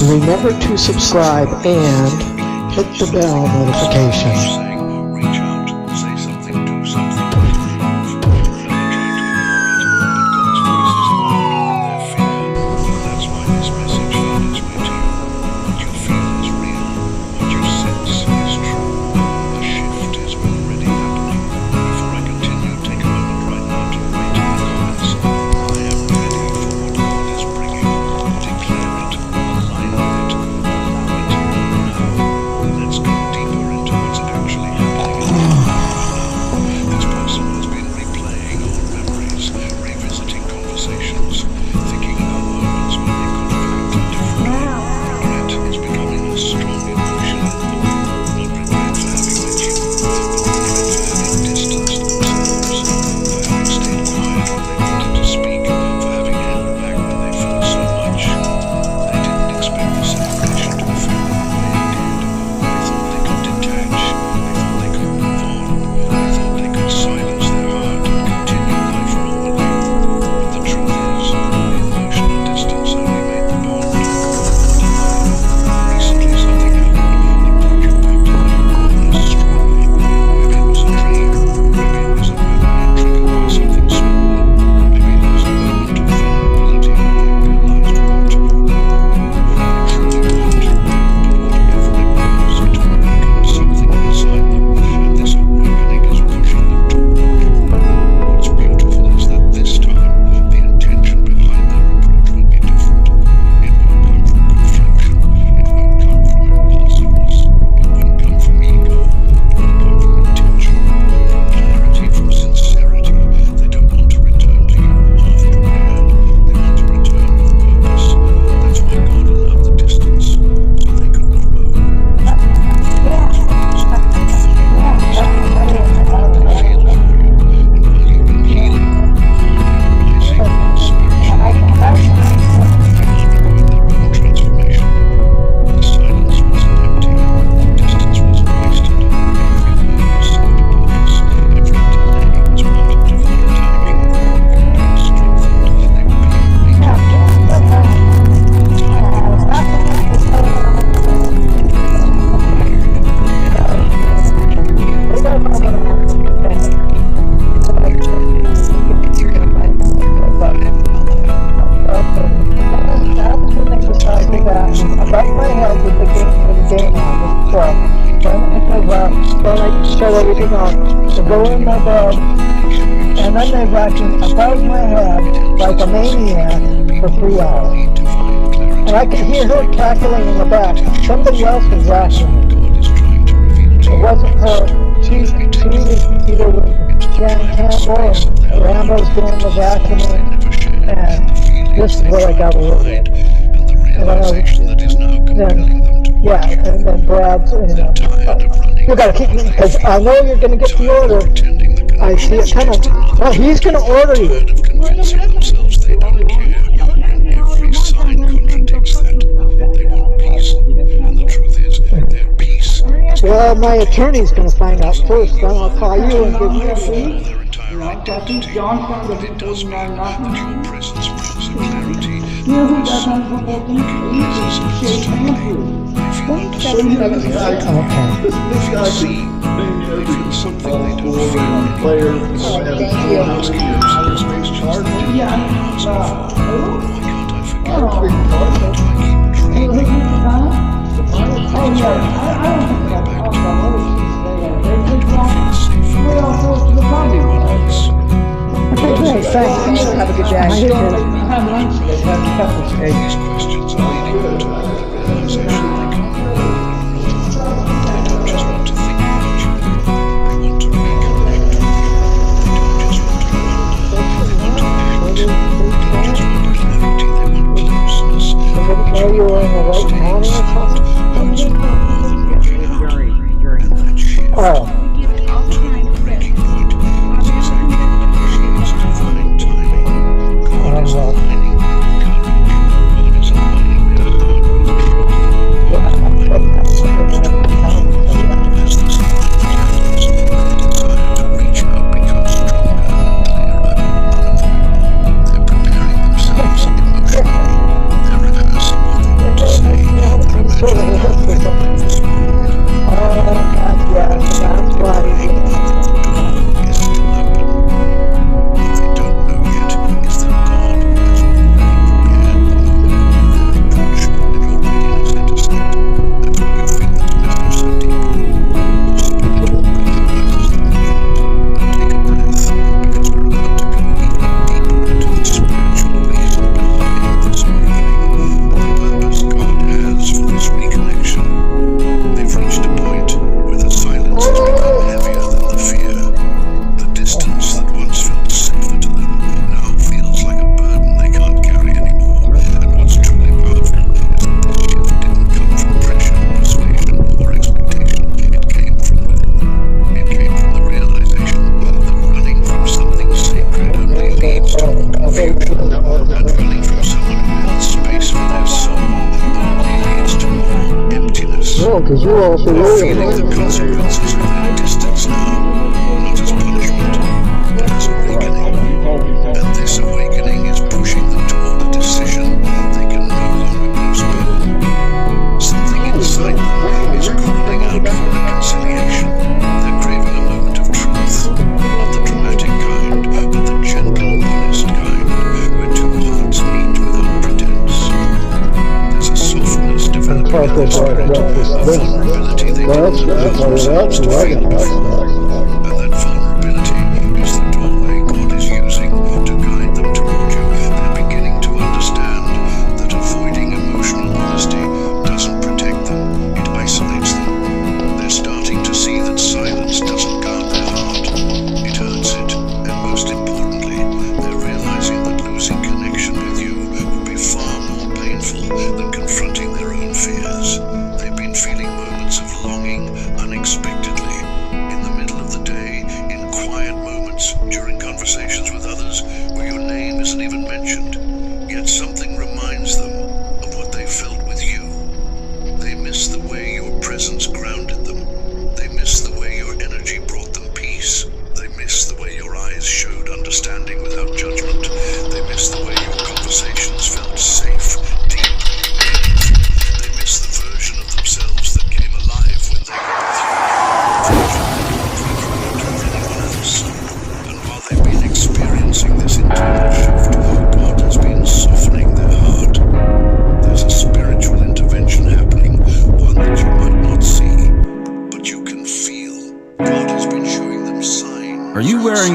Remember to subscribe and hit the bell notifications. Go in my bed, and then they're rocking above my head like a maniac for 3 hours. And I could hear her cackling in the back. Somebody else was rocking. It wasn't her. She was either with Jan Campbell or Rambo's doing the vacuuming, and this is where I got a little bit. And then Brad's, you gotta keep me, because I know you're gonna get the order. I see it coming. Oh, he's gonna order you. Every sign contradicts that. They want peace, and the truth is, their peace. Well, my attorney's gonna find out first, then I'll call you and give you a fee. Their entire identity, but it does mean that your presence brings a clarity. Thanks. Have a good day. These questions are leading them to the realization they can't They don't just want to think about you. They want to reconnect with you. They don't just want to wonder. They want to act. They don't just want clarity. They want closeness. Know you were in the right morning or something? Holds more than what you have. And that shift. Oh. Breaking point is exactly what she is to find timing. God is aligning courage. God is know, because you also know feeling the consequences of their distance now, not as punishment, but as awakening. And this awakening is pushing them toward a decision they can no longer postpone. Something inside them is calling out for reconciliation. They're craving a moment of truth, not the dramatic kind, but the gentle, honest kind, where two hearts meet without pretense. There's a softness developing in their spirit, a vulnerability they didn't allow themselves to feel before. And that vulnerability is the doorway God is using to guide them toward you. They're beginning to understand that avoiding emotional honesty doesn't protect them, it isolates them. They're starting to see that silence doesn't guard their heart, it hurts it. And most importantly, they're realizing that losing connection with you would be far more painful than confronting their own fears. They've been feeling moments of longing unexpectedly, in the middle of the day, in quiet moments, during conversations with others where your name isn't even mentioned, yet something reminds them of what they felt with you. They miss the way your presence grounded them. They miss the way your energy brought them peace. They miss the way your eyes showed understanding without judgment. They miss the way your conversations felt safe, deep, meaningful. They miss the version of themselves that came alive when they were with you. And while they've been experiencing this internal shift, God has been softening their heart. There's a spiritual intervention happening, one that you might not see, but you can feel. God has been showing them signs. Are you wearing